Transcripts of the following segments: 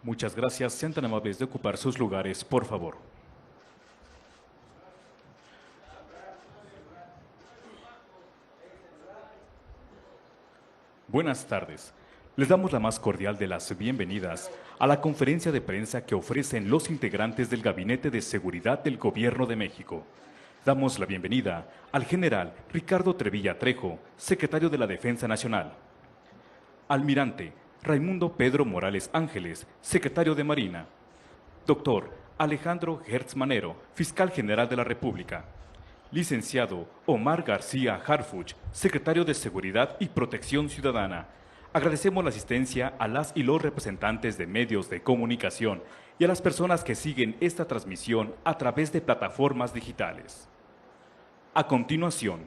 Muchas gracias. Sean tan amables de ocupar sus lugares, por favor. Buenas tardes. Les damos la más cordial de las bienvenidas a la conferencia de prensa que ofrecen los integrantes del Gabinete de Seguridad del Gobierno de México. Damos la bienvenida al general Ricardo Trevilla Trejo, secretario de la Defensa Nacional. Almirante Raimundo Pedro Morales Ángeles, secretario de Marina. Doctor Alejandro Gertz Manero, fiscal general de la República. Licenciado Omar García Harfuch, secretario de Seguridad y Protección Ciudadana. Agradecemos la asistencia a las y los representantes de medios de comunicación y a las personas que siguen esta transmisión a través de plataformas digitales. A continuación,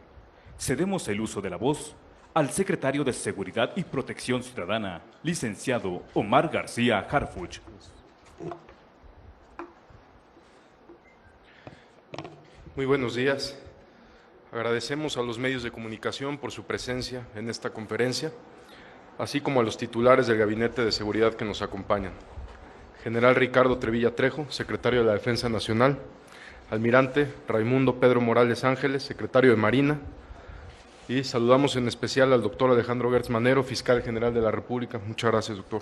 cedemos el uso de la voz al secretario de Seguridad y Protección Ciudadana, licenciado Omar García Harfuch. Muy buenos días. Agradecemos a los medios de comunicación por su presencia en esta conferencia, así como a los titulares del Gabinete de Seguridad que nos acompañan. General Ricardo Trevilla Trejo, secretario de la Defensa Nacional. Almirante Raimundo Pedro Morales Ángeles, secretario de Marina. Y saludamos en especial al doctor Alejandro Gertz Manero, fiscal general de la República. Muchas gracias, doctor.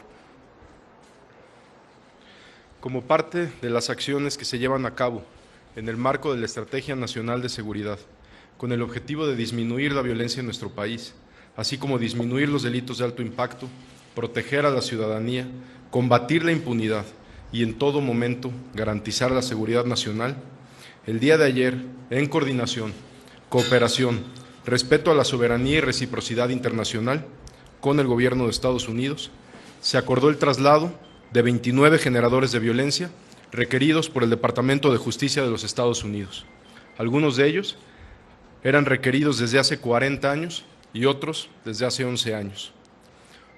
Como parte de las acciones que se llevan a cabo en el marco de la Estrategia Nacional de Seguridad, con el objetivo de disminuir la violencia en nuestro país, así como disminuir los delitos de alto impacto, proteger a la ciudadanía, combatir la impunidad y en todo momento garantizar la seguridad nacional, el día de ayer, en coordinación, cooperación, respeto a la soberanía y reciprocidad internacional con el Gobierno de Estados Unidos, se acordó el traslado de 29 generadores de violencia requeridos por el Departamento de Justicia de los Estados Unidos. Algunos de ellos eran requeridos desde hace 40 años y otros desde hace 11 años.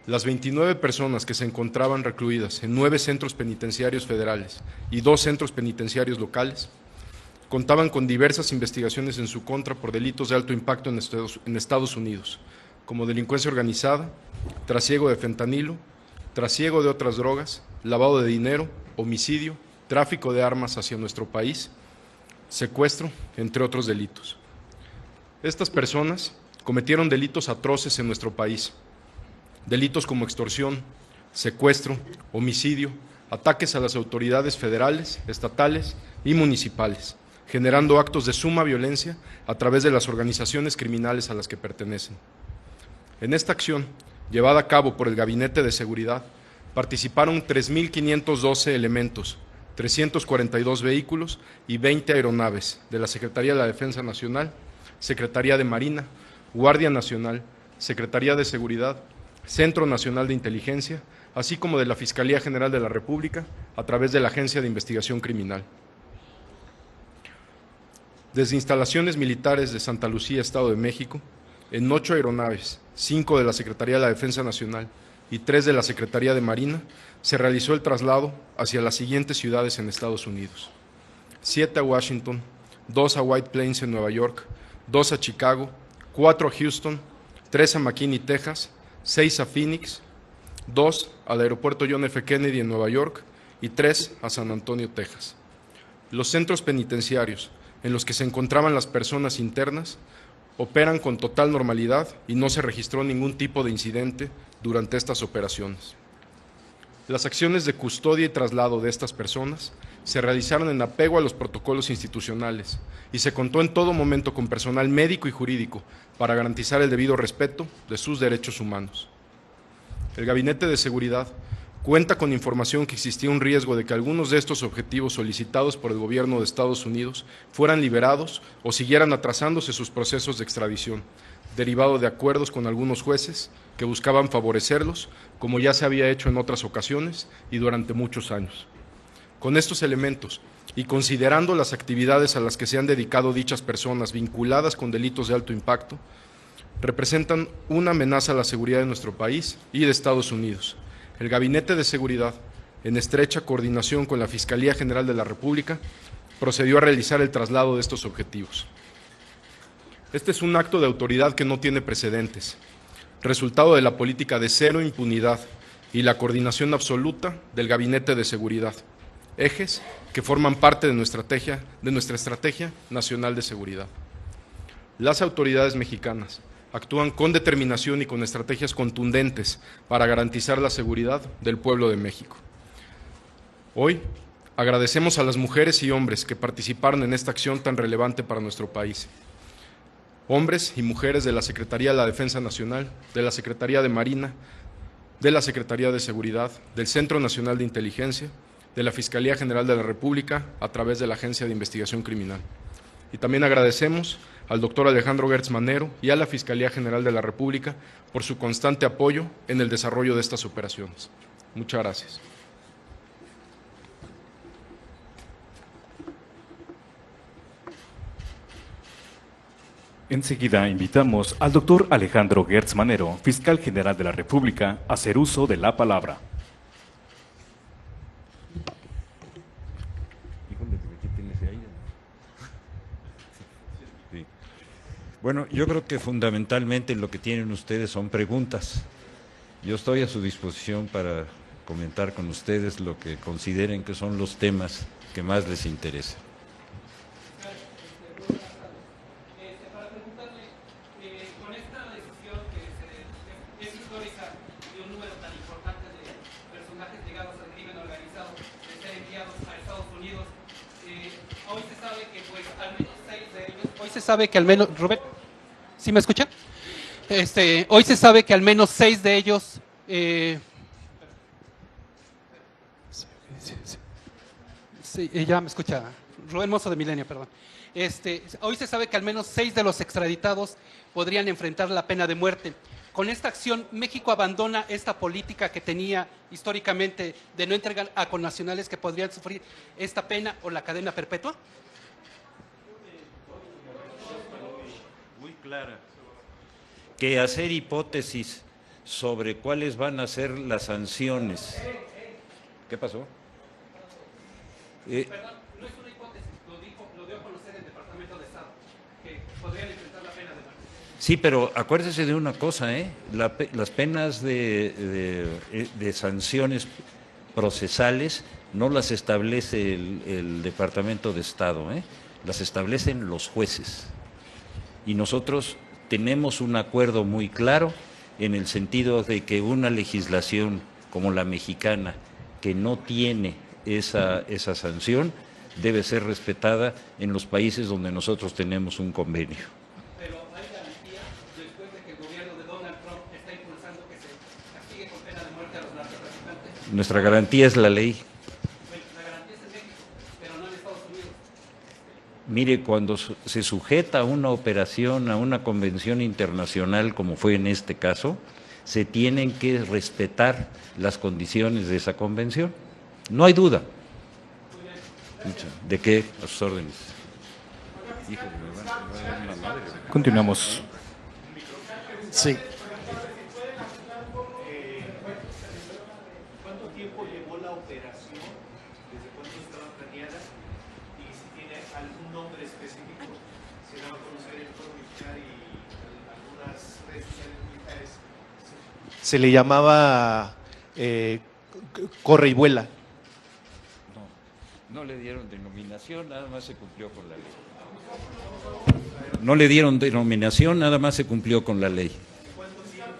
Las 29 personas que se encontraban recluidas en 9 centros penitenciarios federales y 2 centros penitenciarios locales contaban con diversas investigaciones en su contra por delitos de alto impacto en Estados Unidos, como delincuencia organizada, trasiego de fentanilo, trasiego de otras drogas, lavado de dinero, homicidio, tráfico de armas hacia nuestro país, secuestro, entre otros delitos. Estas personas cometieron delitos atroces en nuestro país, delitos como extorsión, secuestro, homicidio, ataques a las autoridades federales, estatales y municipales, generando actos de suma violencia a través de las organizaciones criminales a las que pertenecen. En esta acción, llevada a cabo por el Gabinete de Seguridad, participaron 3.512 elementos, 342 vehículos y 20 aeronaves de la Secretaría de la Defensa Nacional, Secretaría de Marina, Guardia Nacional, Secretaría de Seguridad, Centro Nacional de Inteligencia, así como de la Fiscalía General de la República, a través de la Agencia de Investigación Criminal. Desde instalaciones militares de Santa Lucía, Estado de México, en 8 aeronaves, 5 de la Secretaría de la Defensa Nacional y 3 de la Secretaría de Marina, se realizó el traslado hacia las siguientes ciudades en Estados Unidos: 7 a Washington, 2 a White Plains en Nueva York, 2 a Chicago, 4 a Houston, 3 a McKinney, Texas, 6 a Phoenix, 2 al Aeropuerto John F. Kennedy en Nueva York y 3 a San Antonio, Texas. Los centros penitenciarios en los que se encontraban las personas internas operan con total normalidad y no se registró ningún tipo de incidente durante estas operaciones. Las acciones de custodia y traslado de estas personas se realizaron en apego a los protocolos institucionales y se contó en todo momento con personal médico y jurídico para garantizar el debido respeto de sus derechos humanos. El Gabinete de Seguridad cuenta con información que existía un riesgo de que algunos de estos objetivos solicitados por el Gobierno de Estados Unidos fueran liberados o siguieran atrasándose sus procesos de extradición, derivado de acuerdos con algunos jueces que buscaban favorecerlos, como ya se había hecho en otras ocasiones y durante muchos años. Con estos elementos, y considerando las actividades a las que se han dedicado dichas personas vinculadas con delitos de alto impacto, representan una amenaza a la seguridad de nuestro país y de Estados Unidos. El Gabinete de Seguridad, en estrecha coordinación con la Fiscalía General de la República, procedió a realizar el traslado de estos objetivos. Este es un acto de autoridad que no tiene precedentes, resultado de la política de cero impunidad y la coordinación absoluta del Gabinete de Seguridad, ejes que forman parte de nuestra estrategia nacional de seguridad. Las autoridades mexicanas actúan con determinación y con estrategias contundentes para garantizar la seguridad del pueblo de México. Hoy agradecemos a las mujeres y hombres que participaron en esta acción tan relevante para nuestro país. Hombres y mujeres de la Secretaría de la Defensa Nacional, de la Secretaría de Marina, de la Secretaría de Seguridad, del Centro Nacional de Inteligencia, de la Fiscalía General de la República, a través de la Agencia de Investigación Criminal. Y también agradecemos al doctor Alejandro Gertz Manero y a la Fiscalía General de la República por su constante apoyo en el desarrollo de estas operaciones. Muchas gracias. Enseguida invitamos al doctor Alejandro Gertz Manero, fiscal general de la República, a hacer uso de la palabra. Sí. Bueno, yo creo que fundamentalmente lo que tienen ustedes son preguntas. Yo estoy a su disposición para comentar con ustedes lo que consideren que son los temas que más les interesan. Hoy se sabe que al menos, Robert, ¿sí me escucha? Hoy se sabe que al menos 6 de ellos, sí, ya me escucha, Rubén Mozo de Milenio, perdón. Hoy se sabe que al menos 6 de los extraditados podrían enfrentar la pena de muerte. Con esta acción, México abandona esta política que tenía históricamente de no entregar a connacionales que podrían sufrir esta pena o la cadena perpetua. Muy clara. Que hacer hipótesis sobre cuáles van a ser las sanciones. ¿Qué pasó? Perdón, no es una hipótesis, lo dio a conocer el Departamento de Estado, que podrían enfrentar la pena de muerte. Sí, pero acuérdese de una cosa, las penas de sanciones procesales no las establece el Departamento de Estado, las establecen los jueces. Y nosotros tenemos un acuerdo muy claro en el sentido de que una legislación como la mexicana, que no tiene esa sanción, debe ser respetada en los países donde nosotros tenemos un convenio. Pero ¿hay garantía después de que el gobierno de Donald Trump está impulsando que se castigue con pena de muerte a los narcotraficantes? Nuestra garantía es la ley. Bueno, la garantía es en México, pero no en Estados Unidos. Mire, cuando se sujeta a una operación, a una convención internacional, como fue en este caso, se tienen que respetar las condiciones de esa convención. No hay duda. ¿De qué? A sus órdenes. Continuamos. Sí. ¿Cuánto tiempo llevó la operación? ¿Desde cuándo estaba planeada? Y si tiene algún nombre específico, se daba a conocer el foro militar y algunas redes sociales militares. Se le llamaba corre y vuela. No le dieron denominación, nada más se cumplió con la ley. No le dieron denominación, nada más se cumplió con la ley. ¿Cuánto tiempo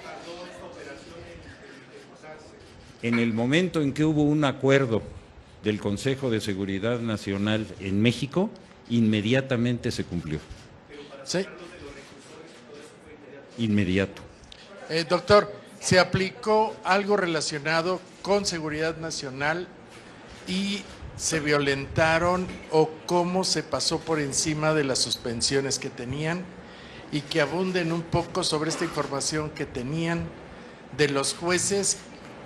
tardó esta operación en ejecutarse? En el momento en que hubo un acuerdo del Consejo de Seguridad Nacional en México, inmediatamente se cumplió. Sí. Inmediato. Doctor, ¿se aplicó algo relacionado con seguridad nacional y se violentaron o cómo se pasó por encima de las suspensiones que tenían? Y que abunden un poco sobre esta información que tenían de los jueces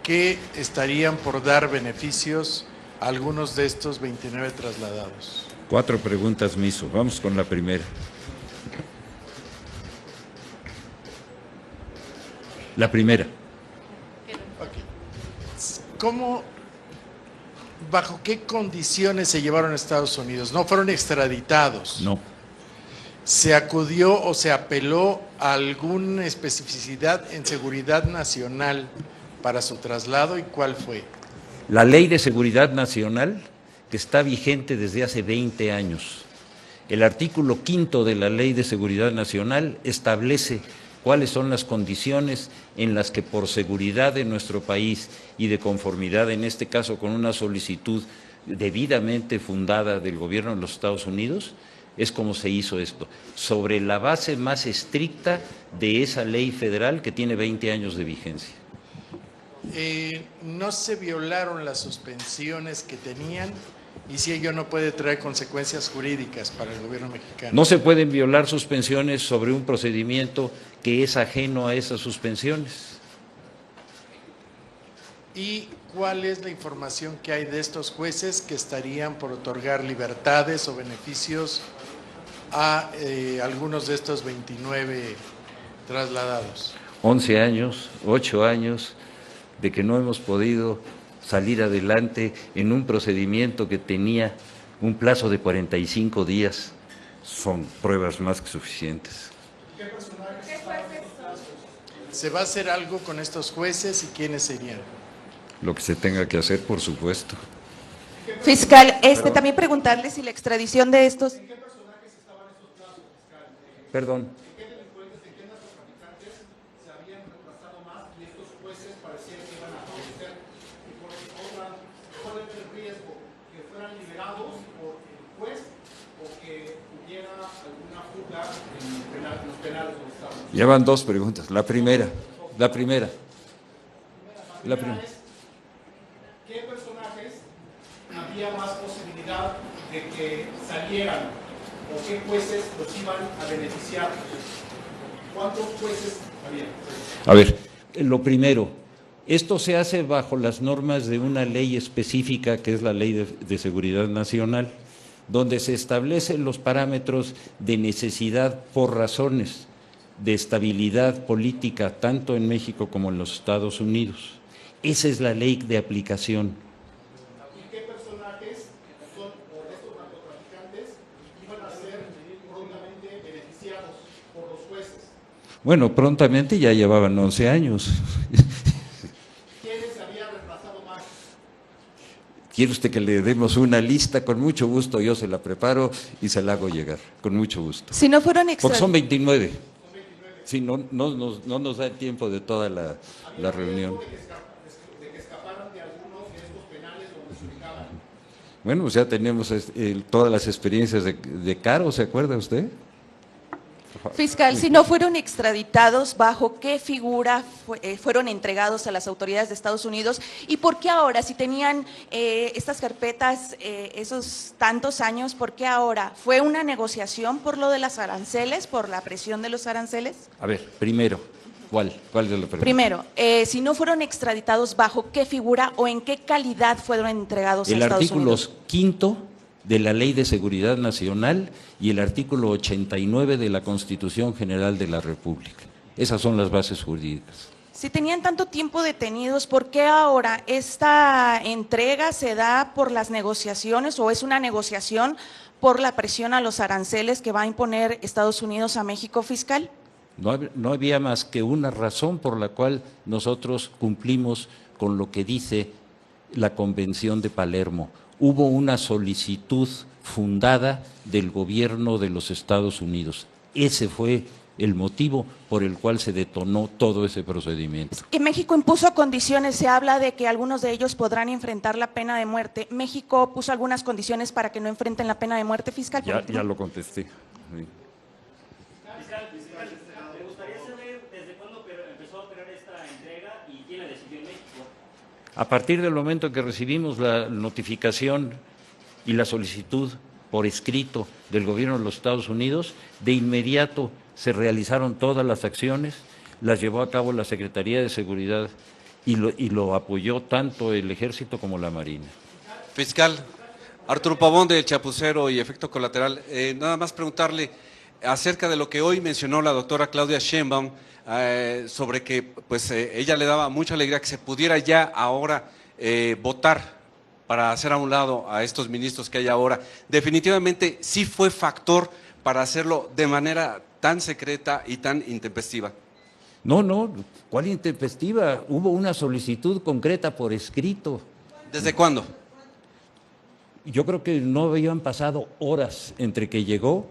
que estarían por dar beneficios a algunos de estos 29 trasladados. 4 preguntas me hizo. Vamos con la primera. La primera. ¿Cómo, bajo qué condiciones se llevaron a Estados Unidos? ¿No fueron extraditados? No. ¿Se acudió o se apeló a alguna especificidad en seguridad nacional para su traslado y cuál fue? La Ley de Seguridad Nacional, que está vigente desde hace 20 años. El artículo 5 de la Ley de Seguridad Nacional establece cuáles son las condiciones en las que por seguridad de nuestro país y de conformidad, en este caso con una solicitud debidamente fundada del gobierno de los Estados Unidos, es como se hizo esto, sobre la base más estricta de esa ley federal que tiene 20 años de vigencia. ¿No se violaron las suspensiones que tenían? Y si ello no puede traer consecuencias jurídicas para el gobierno mexicano. No se pueden violar suspensiones sobre un procedimiento que es ajeno a esas suspensiones. ¿Y cuál es la información que hay de estos jueces que estarían por otorgar libertades o beneficios a algunos de estos 29 trasladados? 11 años, 8 años de que no hemos podido salir adelante en un procedimiento que tenía un plazo de 45 días, son pruebas más que suficientes. ¿Se va a hacer algo con estos jueces y quiénes serían? Lo que se tenga que hacer, por supuesto. Fiscal, también preguntarle si la extradición de estos... Perdón. Ya van dos preguntas. La primera. ¿Qué personajes había más posibilidad de que salieran o qué jueces los iban a beneficiar? ¿Cuántos jueces había? A ver, lo primero, esto se hace bajo las normas de una ley específica que es la Ley de Seguridad Nacional, donde se establecen los parámetros de necesidad por razones de estabilidad política, tanto en México como en los Estados Unidos. Esa es la ley de aplicación. ¿Y qué personajes son, o de estos narcotraficantes, iban a ser prontamente beneficiados por los jueces? Bueno, prontamente ya llevaban 11 años. ¿Quiénes habían reemplazado más? ¿Quiere usted que le demos una lista? Con mucho gusto yo se la preparo y se la hago llegar, con mucho gusto. Si no fueron Porque son 29. Sí, no nos da el tiempo de toda la reunión. ¿De que escaparan de algunos de estos penales donde se ubicaban? Bueno, pues ya tenemos todas las experiencias de Caro, ¿se acuerda usted? Fiscal, si no fueron extraditados, ¿bajo qué figura fueron entregados a las autoridades de Estados Unidos? ¿Y por qué ahora, si tenían estas carpetas esos tantos años, por qué ahora? ¿Fue una negociación por lo de las aranceles, por la presión de los aranceles? A ver, primero, ¿cuál es la pregunta? Primero, si no fueron extraditados, ¿bajo qué figura o en qué calidad fueron entregados a Estados Unidos? El artículo 5 de la Ley de Seguridad Nacional y el artículo 89 de la Constitución General de la República. Esas son las bases jurídicas. Si tenían tanto tiempo detenidos, ¿por qué ahora esta entrega se da por las negociaciones o es una negociación por la presión a los aranceles que va a imponer Estados Unidos a México, fiscal? No había más que una razón por la cual nosotros cumplimos con lo que dice la Convención de Palermo. Hubo una solicitud fundada del gobierno de los Estados Unidos. Ese fue el motivo por el cual se detonó todo ese procedimiento. Que México impuso condiciones, se habla de que algunos de ellos podrán enfrentar la pena de muerte. ¿México puso algunas condiciones para que no enfrenten la pena de muerte, fiscal? Ya lo contesté. Sí. Me gustaría saber desde cuándo empezó a operar esta entrega y quién la decidió en México. A partir del momento en que recibimos la notificación y la solicitud por escrito del gobierno de los Estados Unidos, de inmediato se realizaron todas las acciones, las llevó a cabo la Secretaría de Seguridad y lo apoyó tanto el Ejército como la Marina. Fiscal, Arturo Pavón del Chapucero y Efecto Colateral, nada más preguntarle acerca de lo que hoy mencionó la doctora Claudia Sheinbaum, sobre que pues ella le daba mucha alegría que se pudiera ya ahora votar para hacer a un lado a estos ministros que hay ahora. Definitivamente sí fue factor para hacerlo de manera tan secreta y tan intempestiva. No, ¿cuál intempestiva? Hubo una solicitud concreta por escrito. ¿Desde cuándo? Yo creo que no habían pasado horas entre que llegó,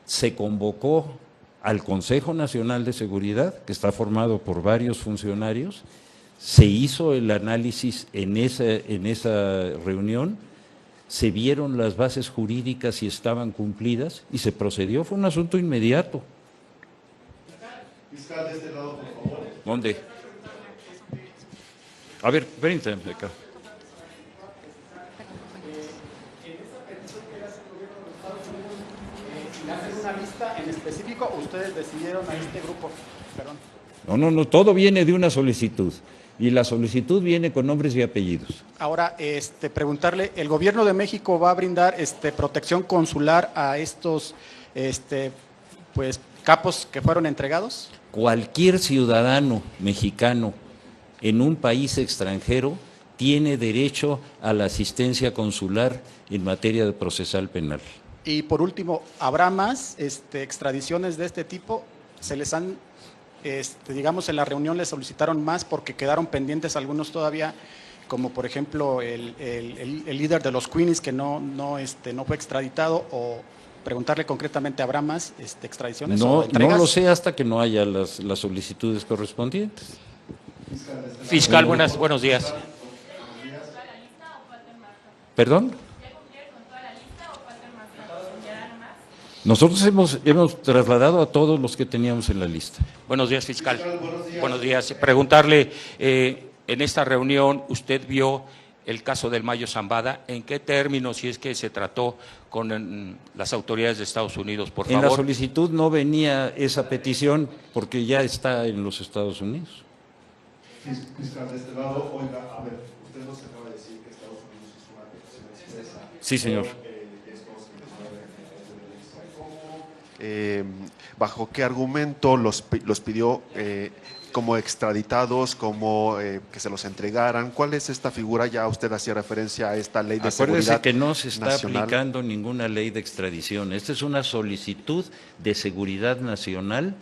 se convocó al Consejo Nacional de Seguridad, que está formado por varios funcionarios, se hizo el análisis en esa reunión, se vieron las bases jurídicas si estaban cumplidas y se procedió, fue un asunto inmediato. Fiscal, de este lado, por favor. ¿Dónde? A ver, permítame acá. ¿Hacen una lista en específico o ustedes decidieron a este grupo? Perdón. No, todo viene de una solicitud y la solicitud viene con nombres y apellidos. Ahora, preguntarle, ¿el gobierno de México va a brindar protección consular a estos pues capos que fueron entregados? Cualquier ciudadano mexicano en un país extranjero tiene derecho a la asistencia consular en materia de procesal penal. Y por último, ¿habrá más extradiciones de este tipo? ¿Se les han, digamos, en la reunión les solicitaron más porque quedaron pendientes algunos todavía, como por ejemplo el líder de los Queenies que no fue extraditado? O preguntarle concretamente, ¿habrá más extradiciones o entregas? No lo sé hasta que no haya las solicitudes correspondientes. Fiscal, buenos días. ¿Perdón? Nosotros hemos trasladado a todos los que teníamos en la lista. Buenos días, fiscal. Buenos días. Preguntarle, en esta reunión usted vio el caso del Mayo Zambada, ¿en qué términos, si es que se trató con las autoridades de Estados Unidos, por favor? En la solicitud no venía esa petición porque ya está en los Estados Unidos. Fiscal, de este lado, oiga, a ver, usted nos acaba de decir que Estados Unidos hizo una petición expresa. Sí, señor. ¿Bajo qué argumento los pidió como extraditados, como que se los entregaran? ¿Cuál es esta figura? Ya usted hacía referencia a esta ley de seguridad nacional. Acuérdese que no se está nacional. aplicando ninguna ley de extradición. Esta es una solicitud de seguridad nacional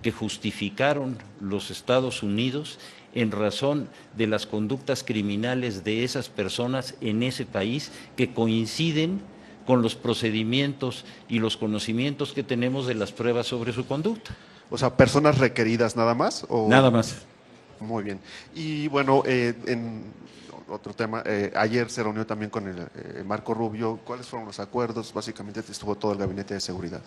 que justificaron los Estados Unidos en razón de las conductas criminales de esas personas en ese país que coinciden con los procedimientos y los conocimientos que tenemos de las pruebas sobre su conducta. O sea, ¿personas requeridas nada más? ¿O? Nada más. Muy bien. Y bueno, en otro tema, ayer se reunió también con el Marco Rubio. ¿Cuáles fueron los acuerdos? Básicamente estuvo todo el Gabinete de Seguridad.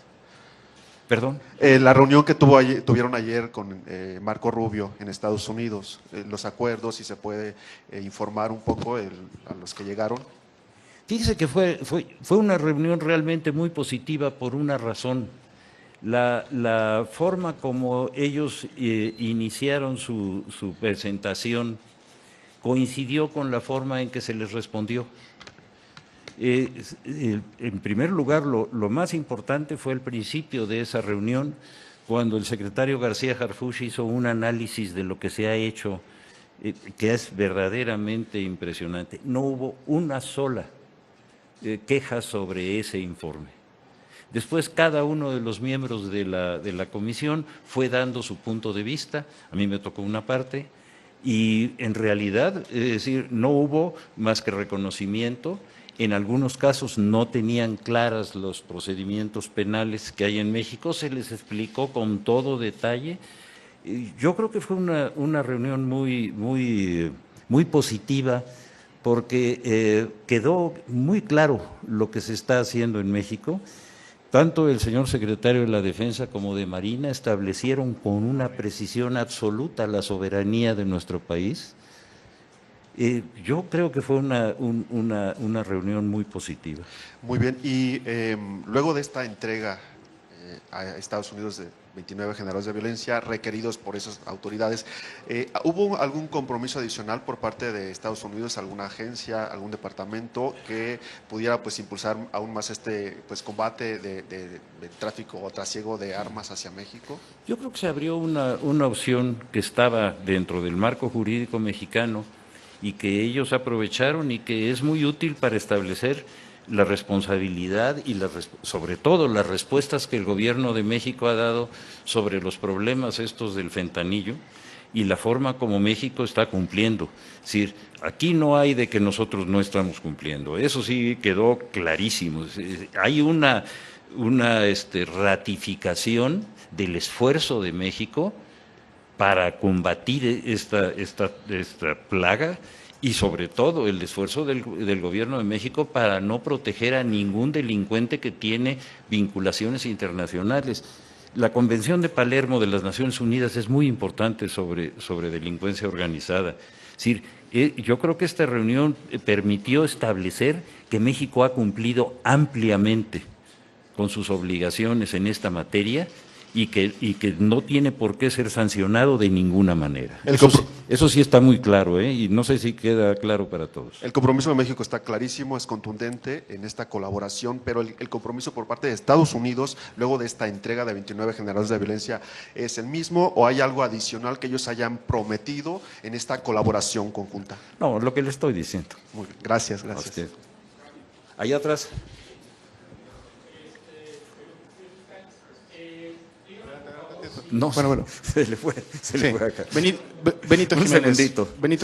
¿Perdón? La reunión que tuvieron ayer con Marco Rubio en Estados Unidos, los acuerdos, si se puede informar un poco a los que llegaron. Fíjese que fue una reunión realmente muy positiva por una razón. La forma como ellos iniciaron su presentación coincidió con la forma en que se les respondió. En primer lugar, lo más importante fue el principio de esa reunión, cuando el secretario García Harfuch hizo un análisis de lo que se ha hecho, que es verdaderamente impresionante. No hubo una sola queja sobre ese informe. Después cada uno de los miembros de la comisión fue dando su punto de vista, a mí me tocó una parte, y en realidad, es decir, no hubo más que reconocimiento. En algunos casos no tenían claras los procedimientos penales que hay en México, se les explicó con todo detalle. Yo creo que fue una reunión muy positiva, porque quedó muy claro lo que se está haciendo en México. Tanto el señor secretario de la Defensa como de Marina establecieron con una precisión absoluta la soberanía de nuestro país. Yo creo que fue una reunión muy positiva. Muy bien, y luego de esta entrega a Estados Unidos de 29 generales de violencia requeridos por esas autoridades, ¿hubo algún compromiso adicional por parte de Estados Unidos, alguna agencia, algún departamento que pudiera pues impulsar aún más pues combate de tráfico o trasiego de armas hacia México? Yo creo que se abrió una opción que estaba dentro del marco jurídico mexicano y que ellos aprovecharon y que es muy útil para establecer la responsabilidad y sobre todo las respuestas que el gobierno de México ha dado sobre los problemas estos del fentanilo y la forma como México está cumpliendo. Es decir, aquí no hay de que nosotros no estamos cumpliendo, eso sí quedó clarísimo. Hay una ratificación del esfuerzo de México para combatir esta plaga y sobre todo el esfuerzo del Gobierno de México para no proteger a ningún delincuente que tiene vinculaciones internacionales. La Convención de Palermo de las Naciones Unidas es muy importante sobre delincuencia organizada. Es decir, yo creo que esta reunión permitió establecer que México ha cumplido ampliamente con sus obligaciones en esta materia y que no tiene por qué ser sancionado de ninguna manera. Eso sí está muy claro, y no sé si queda claro para todos. El compromiso de México está clarísimo, es contundente en esta colaboración, pero el compromiso por parte de Estados Unidos, luego de esta entrega de 29 generales de violencia, ¿es el mismo o hay algo adicional que ellos hayan prometido en esta colaboración conjunta? No, lo que le estoy diciendo. Muy bien, gracias. Allá atrás. No, bueno. Se le fue acá. Benito Un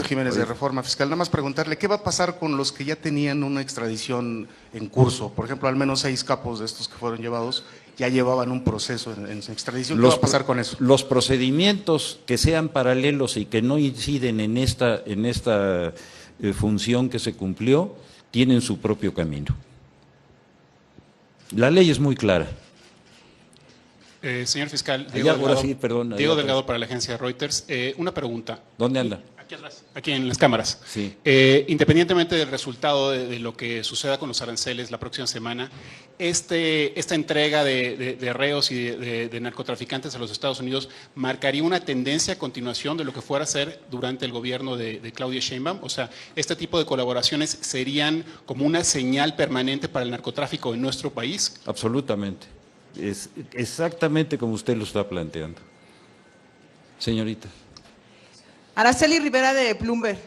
Jiménez de Reforma Fiscal. Nada más preguntarle, ¿qué va a pasar con los que ya tenían una extradición en curso? Por ejemplo, al menos 6 capos de estos que fueron llevados ya llevaban un proceso en extradición. ¿Qué va a pasar con eso? Los procedimientos que sean paralelos y que no inciden en esta función que se cumplió, tienen su propio camino. La ley es muy clara. Señor fiscal, Diego Delgado para la agencia Reuters. Una pregunta. ¿Dónde anda? Aquí atrás, aquí en las cámaras. Sí. Independientemente del resultado de lo que suceda con los aranceles la próxima semana, esta entrega de reos y de narcotraficantes a los Estados Unidos marcaría una tendencia a continuación de lo que fuera a ser durante el gobierno de Claudia Sheinbaum. O sea, este tipo de colaboraciones serían como una señal permanente para el narcotráfico en nuestro país. Absolutamente. Es exactamente como usted lo está planteando. Señorita. Araceli Rivera de Bloomberg.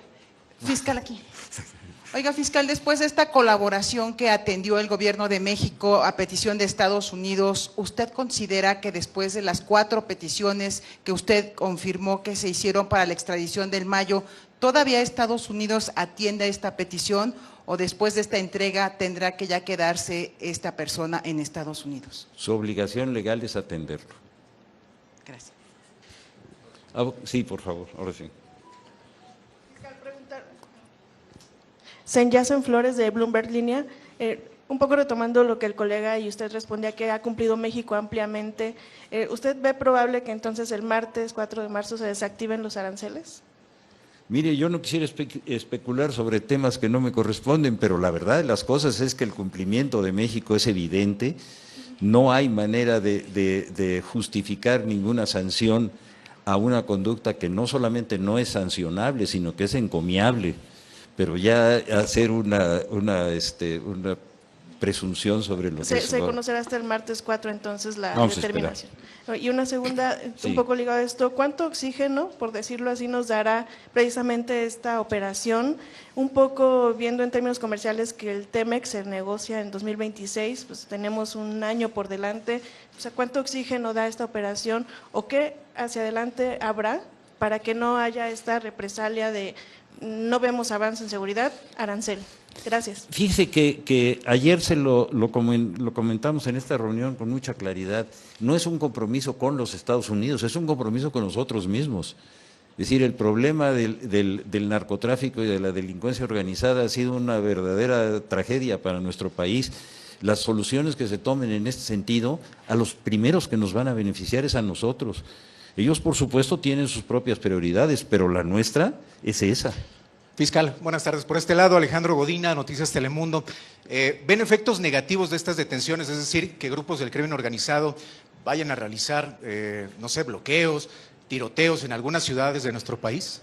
Fiscal aquí. Oiga, fiscal, después de esta colaboración que atendió el gobierno de México a petición de Estados Unidos, ¿usted considera que después de las 4 peticiones que usted confirmó que se hicieron para la extradición del Mayo, todavía Estados Unidos atiende a esta petición o después de esta entrega tendrá que ya quedarse esta persona en Estados Unidos? Su obligación legal es atenderlo. Gracias. Sí, por favor, ahora sí. Senyasen Flores de Bloomberg Línea, un poco retomando lo que el colega y usted respondía que ha cumplido México ampliamente, ¿usted ve probable que entonces el martes 4 de marzo se desactiven los aranceles? Mire, yo no quisiera especular sobre temas que no me corresponden, pero la verdad de las cosas es que el cumplimiento de México es evidente, no hay manera de justificar ninguna sanción a una conducta que no solamente no es sancionable, sino que es encomiable. Pero ya hacer una presunción sobre lo que se conocerá hasta el martes 4 entonces la determinación. Y una segunda, sí, un poco ligado a esto, ¿cuánto oxígeno, por decirlo así, nos dará precisamente esta operación? Un poco viendo en términos comerciales que el TEMEX se negocia en 2026, pues tenemos un año por delante. O sea, ¿cuánto oxígeno da esta operación o qué hacia adelante habrá para que no haya esta represalia de no vemos avance en seguridad, arancel? Gracias. Fíjese que ayer lo comentamos en esta reunión con mucha claridad. No es un compromiso con los Estados Unidos, es un compromiso con nosotros mismos. Es decir, el problema del narcotráfico y de la delincuencia organizada ha sido una verdadera tragedia para nuestro país. Las soluciones que se tomen en este sentido, a los primeros que nos van a beneficiar es a nosotros. Ellos, por supuesto, tienen sus propias prioridades, pero la nuestra es esa. Fiscal, buenas tardes. Por este lado, Alejandro Godina, Noticias Telemundo. ¿Ven efectos negativos de estas detenciones? Es decir, que grupos del crimen organizado vayan a realizar, no sé, bloqueos, tiroteos en algunas ciudades de nuestro país.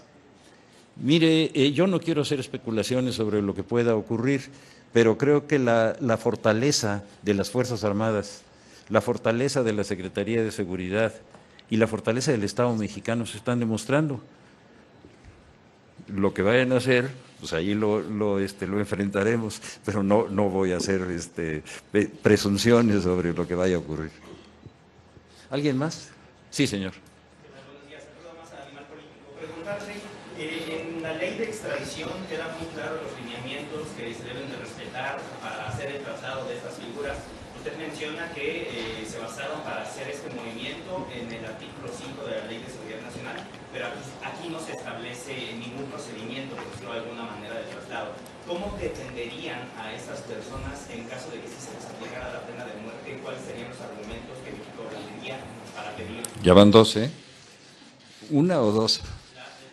Mire, yo no quiero hacer especulaciones sobre lo que pueda ocurrir, pero creo que la fortaleza de las Fuerzas Armadas, la fortaleza de la Secretaría de Seguridad y la fortaleza del Estado mexicano se están demostrando. Lo que vayan a hacer pues ahí lo enfrentaremos, pero no voy a hacer presunciones sobre lo que vaya a ocurrir. ¿Alguien más? Sí, señor. Preguntarle, en la ley de extradición quedan muy claros los lineamientos que se deben de respetar para hacer el traslado de estas figuras. Usted menciona que se basaron para hacer este movimiento en el artículo 5 de la Ley de Seguridad Nacional, pero aquí no se establece ningún procedimiento, por decirlo de alguna manera, de traslado. ¿Cómo defenderían a estas personas en caso de que sí se les aplicara la pena de muerte? ¿Cuáles serían los argumentos que México tendría para pedir? Ya van dos, ¿eh? ¿Una o dos?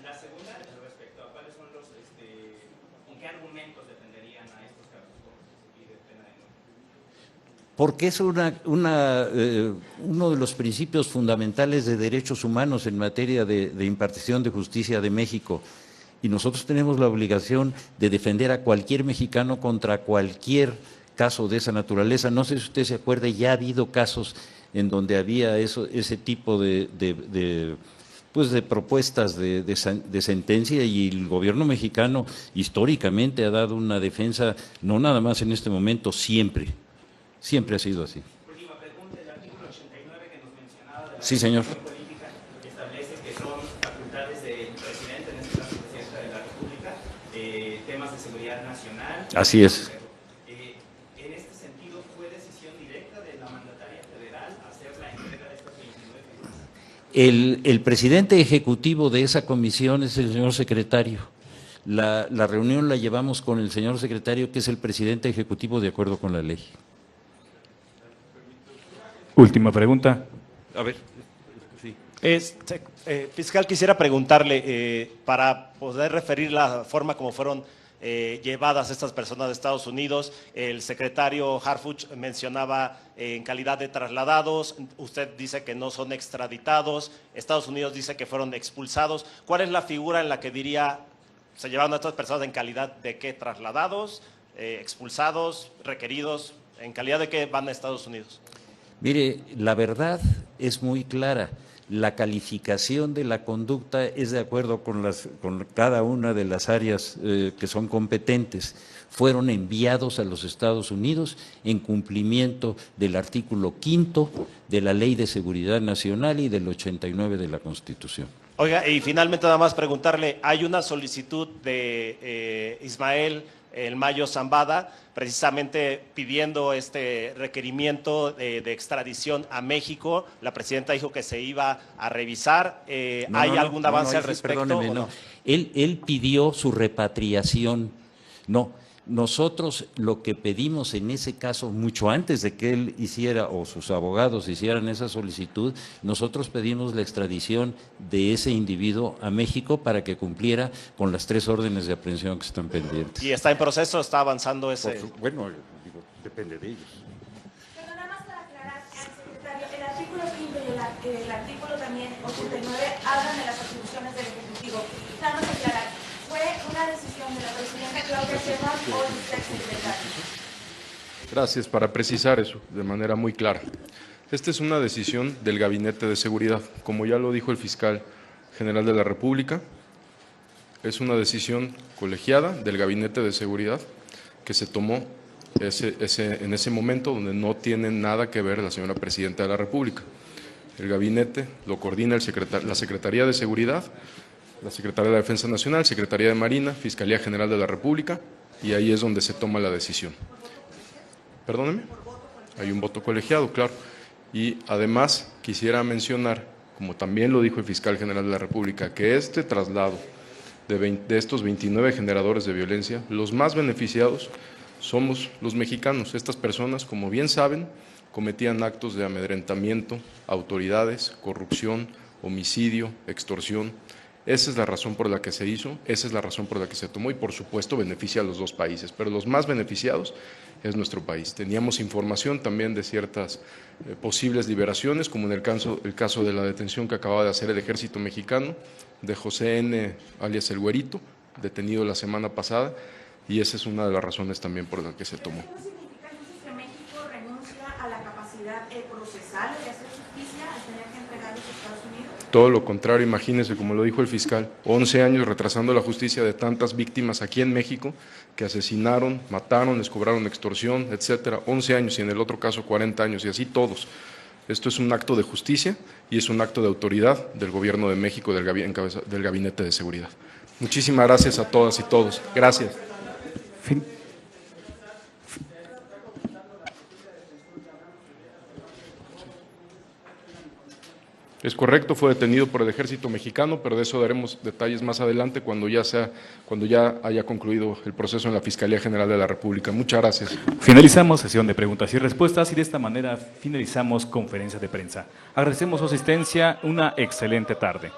La segunda, respecto a cuáles son los, ¿con qué argumentos defenderían a estos casos por los que se pide pena de muerte? Porque es uno de los principios fundamentales de derechos humanos en materia de impartición de justicia de México. Y nosotros tenemos la obligación de defender a cualquier mexicano contra cualquier caso de esa naturaleza. No sé si usted se acuerda, ya ha habido casos en donde había ese tipo de propuestas de sentencia, y el gobierno mexicano históricamente ha dado una defensa, no nada más en este momento, siempre ha sido así. Última pregunta, el artículo 89 que nos mencionaba de la Sí, señor. política establece que son facultades del presidente, en este caso presidenta de la República, temas de seguridad nacional. Así es. En este sentido, ¿fue decisión directa de la mandataria federal hacer la entrega de estas 29 figuras? El presidente ejecutivo de esa comisión es el señor secretario. La reunión la llevamos con el señor secretario, que es el presidente ejecutivo de acuerdo con la ley. Última pregunta. A ver. Sí. Fiscal, quisiera preguntarle, para poder referir la forma como fueron llevadas estas personas de Estados Unidos, el secretario Harfuch mencionaba en calidad de trasladados, usted dice que no son extraditados, Estados Unidos dice que fueron expulsados. ¿Cuál es la figura en la que diría se llevaron a estas personas en calidad de qué? ¿Trasladados, expulsados, requeridos? ¿En calidad de qué van a Estados Unidos? Mire, la verdad es muy clara. La calificación de la conducta es de acuerdo con cada una de las áreas que son competentes. Fueron enviados a los Estados Unidos en cumplimiento del artículo 5 de la Ley de Seguridad Nacional y del 89 de la Constitución. Oiga, y finalmente nada más preguntarle, hay una solicitud de Ismael El Mayo Zambada, precisamente pidiendo este requerimiento de extradición a México. La presidenta dijo que se iba a revisar. ¿Hay algún avance al respecto? Perdóneme, no. Él pidió su repatriación. No, nosotros lo que pedimos en ese caso, mucho antes de que él hiciera o sus abogados hicieran esa solicitud, nosotros pedimos la extradición de ese individuo a México para que cumpliera con las 3 órdenes de aprehensión que están pendientes. ¿Y está en proceso? ¿Está avanzando ese? Bueno, depende de ellos. Pero nada más para aclarar, secretario, el artículo 5 y el artículo también 89 hablan de las atribuciones del Ejecutivo. Nada más aclarar, ¿fue una decisión de la presidenta Claudia Sheinbaum o del secretario? Gracias, para precisar eso de manera muy clara. Esta es una decisión del Gabinete de Seguridad, como ya lo dijo el fiscal general de la República. Es una decisión colegiada del Gabinete de Seguridad que se tomó en ese momento, donde no tiene nada que ver la señora Presidenta de la República. El gabinete lo coordina la Secretaría de Seguridad, la Secretaría de la Defensa Nacional, Secretaría de Marina, Fiscalía General de la República, y ahí es donde se toma la decisión. Perdóneme, hay un voto colegiado, claro. Y además quisiera mencionar, como también lo dijo el fiscal general de la República, que este traslado de estos 29 generadores de violencia, los más beneficiados somos los mexicanos. Estas personas, como bien saben, cometían actos de amedrentamiento a autoridades, corrupción, homicidio, extorsión. Esa es la razón por la que se hizo, esa es la razón por la que se tomó, y por supuesto beneficia a los dos países, pero los más beneficiados es nuestro país. Teníamos información también de ciertas posibles liberaciones, como en el caso de la detención que acababa de hacer el Ejército Mexicano de José N., alias El Güerito, detenido la semana pasada, y esa es una de las razones también por la que se tomó. ¿Esto significa entonces que México renuncia a la capacidad procesal de hacer justicia al tener que entregar los Estados Unidos? Todo lo contrario, imagínese, como lo dijo el fiscal, 11 años retrasando la justicia de tantas víctimas aquí en México que asesinaron, mataron, les cobraron extorsión, etcétera. 11 años y en el otro caso 40 años y así todos. Esto es un acto de justicia y es un acto de autoridad del Gobierno de México, del Gabinete de Seguridad. Muchísimas gracias a todas y todos. Gracias. Es correcto, fue detenido por el Ejército Mexicano, pero de eso daremos detalles más adelante cuando ya haya concluido el proceso en la Fiscalía General de la República. Muchas gracias. Finalizamos sesión de preguntas y respuestas y de esta manera finalizamos conferencia de prensa. Agradecemos su asistencia, una excelente tarde.